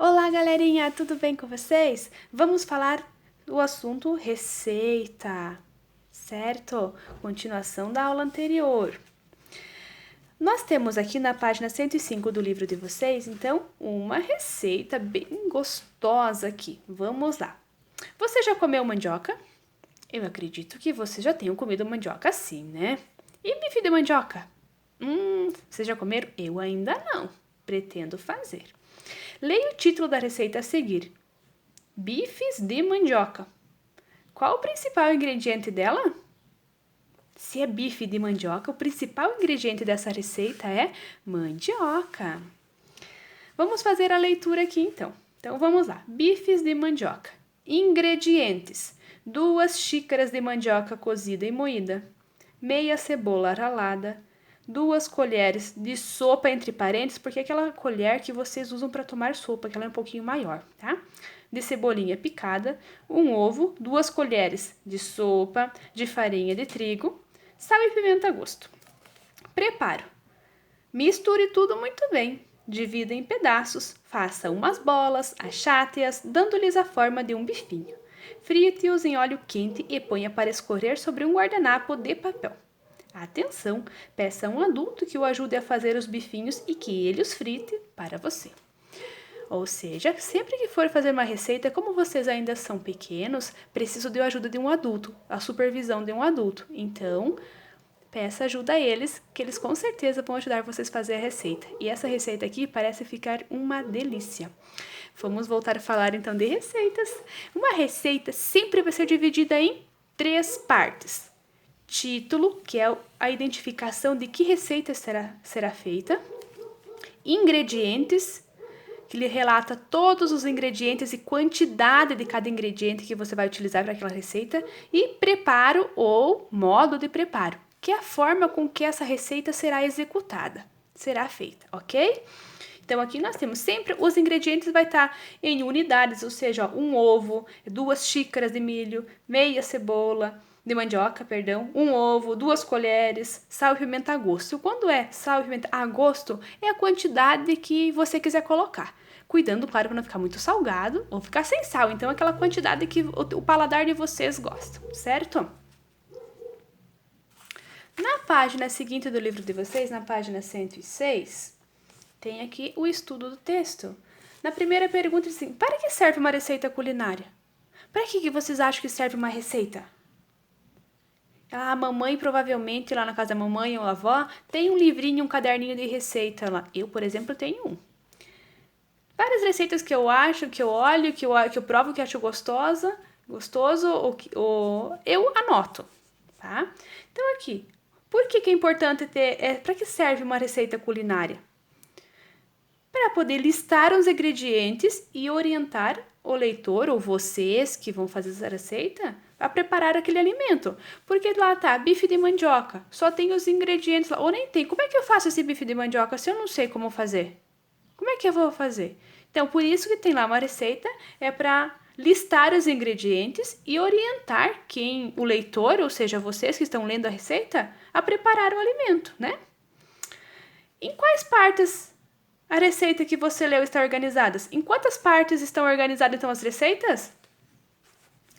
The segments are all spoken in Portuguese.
Olá, galerinha, tudo bem com vocês? Vamos falar do assunto receita, certo? Continuação da aula anterior. Nós temos aqui na página 105 do livro de vocês, então, uma receita bem gostosa aqui. Vamos lá. Você já comeu mandioca? Eu acredito que vocês já tenham comido mandioca sim, né? E bife de mandioca? Vocês já comeram? Eu ainda não. Pretendo fazer. Leia o título da receita a seguir. Bifes de mandioca. Qual o principal ingrediente dela? Se é bife de mandioca, o principal ingrediente dessa receita é mandioca. Vamos fazer a leitura aqui então. Então vamos lá. Bifes de mandioca. Ingredientes: 2 xícaras de mandioca cozida e moída, meia cebola ralada, 2 colheres de sopa, entre parênteses, porque é aquela colher que vocês usam para tomar sopa, que ela é um pouquinho maior, tá? De cebolinha picada, 1 ovo, 2 colheres de sopa de farinha de trigo, sal e pimenta a gosto. Preparo. Misture tudo muito bem. Divida em pedaços, faça umas bolas, achate-as, dando-lhes a forma de um bifinho. Frite-os em óleo quente e ponha para escorrer sobre um guardanapo de papel. Atenção, peça a um adulto que o ajude a fazer os bifinhos e que ele os frite para você. Ou seja, sempre que for fazer uma receita, como vocês ainda são pequenos, preciso de ajuda de um adulto, a supervisão de um adulto. Então, peça ajuda a eles, que eles com certeza vão ajudar vocês a fazer a receita. E essa receita aqui parece ficar uma delícia. Vamos voltar a falar então de receitas. Uma receita sempre vai ser dividida em 3 partes. Título, que é a identificação de que receita será feita. Ingredientes, que lhe relata todos os ingredientes e quantidade de cada ingrediente que você vai utilizar para aquela receita. E preparo ou modo de preparo, que é a forma com que essa receita será executada, será feita, ok? Então, aqui nós temos sempre os ingredientes vai estar em unidades, ou seja, 1 ovo, 2 xícaras de milho, meia cebola, de mandioca, perdão, 1 ovo, 2 colheres, sal e pimenta a gosto. Quando é sal e pimenta a gosto, é a quantidade que você quiser colocar. Cuidando, claro, para não ficar muito salgado ou ficar sem sal. Então, aquela quantidade que o paladar de vocês gosta, certo? Na página seguinte do livro de vocês, na página 106, tem aqui o estudo do texto. Na primeira pergunta, assim, para que serve uma receita culinária? Para que vocês acham que serve uma receita? A mamãe, provavelmente, lá na casa da mamãe ou avó, tem um livrinho, um caderninho de receita lá. Eu, por exemplo, tenho um. Várias receitas que eu acho, que eu olho, que eu provo, que acho gostoso, ou eu anoto, tá? Então, aqui, por que é importante ter... para que serve uma receita culinária? Para poder listar os ingredientes e orientar o leitor, ou vocês que vão fazer essa receita, a preparar aquele alimento. Porque lá tá, bife de mandioca, só tem os ingredientes lá, ou nem tem. Como é que eu faço esse bife de mandioca se eu não sei como fazer? Como é que eu vou fazer? Então, por isso que tem lá uma receita, é para listar os ingredientes e orientar o leitor, ou seja, vocês que estão lendo a receita, a preparar o alimento, né? Em quais partes a receita que você leu está organizada? Em quantas partes estão organizadas então as receitas?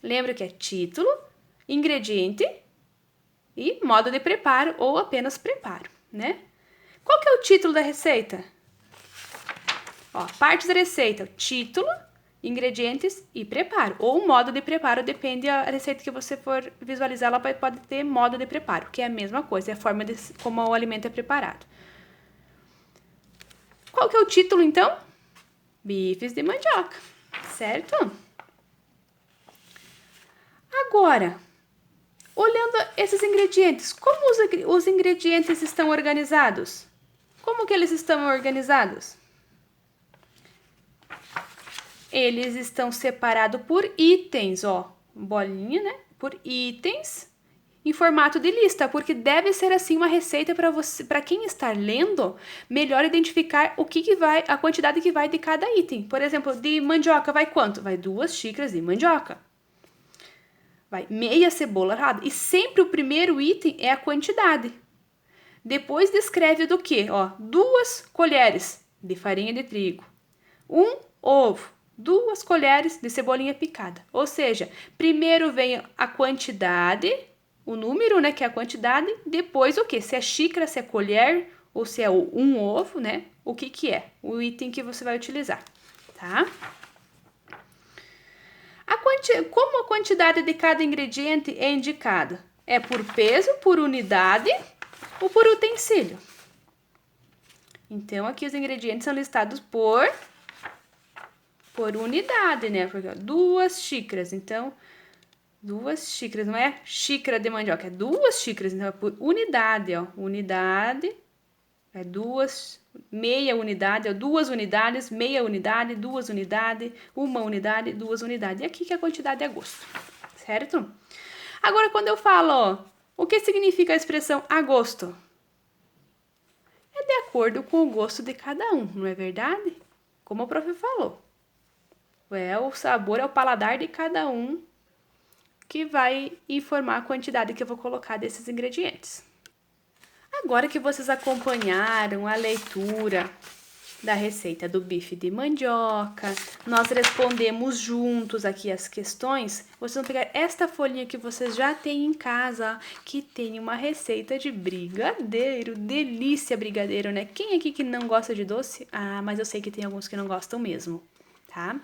Lembra que é título, ingrediente e modo de preparo ou apenas preparo, né? Qual que é o título da receita? Ó, partes da receita, título, ingredientes e preparo. Ou modo de preparo, depende da receita que você for visualizar, ela pode ter modo de preparo, que é a mesma coisa, é a forma de como o alimento é preparado. Qual que é o título, então? Bifes de mandioca, certo? Agora, olhando esses ingredientes, como os ingredientes estão organizados? Como que eles estão organizados? Eles estão separados por itens, ó, bolinha, né? Por itens em formato de lista, porque deve ser assim uma receita para você, para quem está lendo, melhor identificar a quantidade que vai de cada item. Por exemplo, de mandioca vai quanto? Vai 2 xícaras de mandioca. Vai meia cebola ralada. E sempre o primeiro item é a quantidade. Depois descreve do quê? Ó, 2 colheres de farinha de trigo, 1 ovo, 2 colheres de cebolinha picada. Ou seja, primeiro vem a quantidade, o número, né, que é a quantidade, depois o que? Se é xícara, se é colher ou se é um ovo, né? O que é? O item que você vai utilizar, tá? Como a quantidade de cada ingrediente é indicada? É por peso, por unidade ou por utensílio? Então, aqui os ingredientes são listados por unidade, né? Porque, ó, 2 xícaras, então, 2 xícaras, não é xícara de mandioca, é 2 xícaras, então é por unidade, ó. Unidade, é 2, meia unidade, ó, 2 unidades, meia unidade, 2 unidades, 1 unidade, 2 unidades. E aqui que a quantidade é gosto, certo? Agora, quando eu falo, ó, o que significa a expressão a gosto? É de acordo com o gosto de cada um, não é verdade? Como o prof falou. O sabor é o paladar de cada um que vai informar a quantidade que eu vou colocar desses ingredientes. Agora que vocês acompanharam a leitura da receita do bife de mandioca, nós respondemos juntos aqui as questões. Vocês vão pegar esta folhinha que vocês já têm em casa, que tem uma receita de brigadeiro. Delícia brigadeiro, né? Quem aqui que não gosta de doce? Ah, mas eu sei que tem alguns que não gostam mesmo, tá?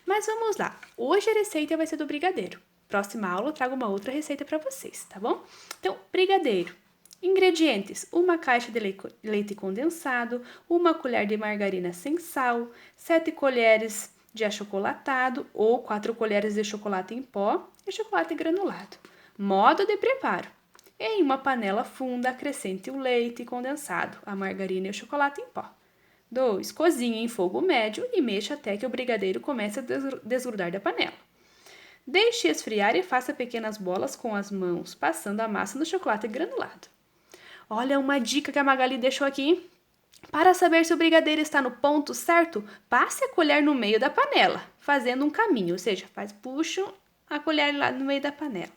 Mas vamos lá. Hoje a receita vai ser do brigadeiro. Próxima aula eu trago uma outra receita para vocês, tá bom? Então, brigadeiro. Ingredientes: 1 caixa de leite condensado, 1 colher de margarina sem sal, 7 colheres de achocolatado ou 4 colheres de chocolate em pó e chocolate granulado. Modo de preparo: em uma panela funda, acrescente o leite condensado, a margarina e o chocolate em pó. 2. Cozinhe em fogo médio e mexa até que o brigadeiro comece a desgrudar da panela. Deixe esfriar e faça pequenas bolas com as mãos, passando a massa no chocolate granulado. Olha uma dica que a Magali deixou aqui. Para saber se o brigadeiro está no ponto certo, passe a colher no meio da panela, fazendo um caminho, ou seja, puxa a colher lá no meio da panela.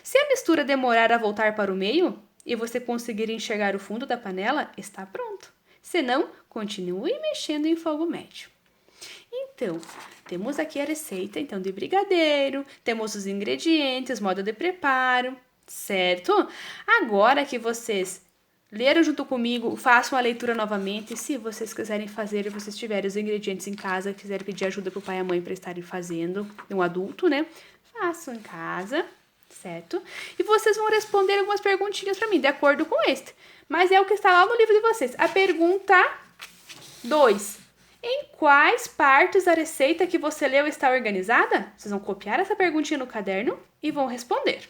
Se a mistura demorar a voltar para o meio e você conseguir enxergar o fundo da panela, está pronto. Se não, continue mexendo em fogo médio. Então, temos aqui a receita de brigadeiro, temos os ingredientes, modo de preparo, certo? Agora que vocês leram junto comigo, façam a leitura novamente. Se vocês quiserem fazer e vocês tiverem os ingredientes em casa, quiserem pedir ajuda para o pai e a mãe para estarem fazendo, um adulto, né? Façam em casa, certo? E vocês vão responder algumas perguntinhas para mim, de acordo com este. Mas é o que está lá no livro de vocês. A pergunta 2. Em quais partes da receita que você leu está organizada? Vocês vão copiar essa perguntinha no caderno e vão responder.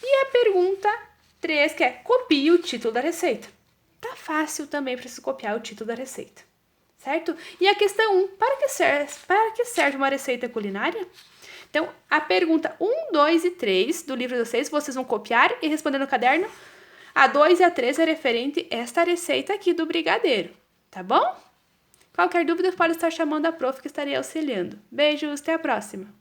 E a pergunta 3, que é copie o título da receita. Tá fácil também para se copiar o título da receita, certo? E a questão 1, para que serve uma receita culinária? Então, a pergunta 1, 2 e 3 do livro de vocês vão copiar e responder no caderno. A 2 e a 3 é referente a esta receita aqui do brigadeiro, tá bom? Qualquer dúvida pode estar chamando a prof que estarei auxiliando. Beijos, até a próxima!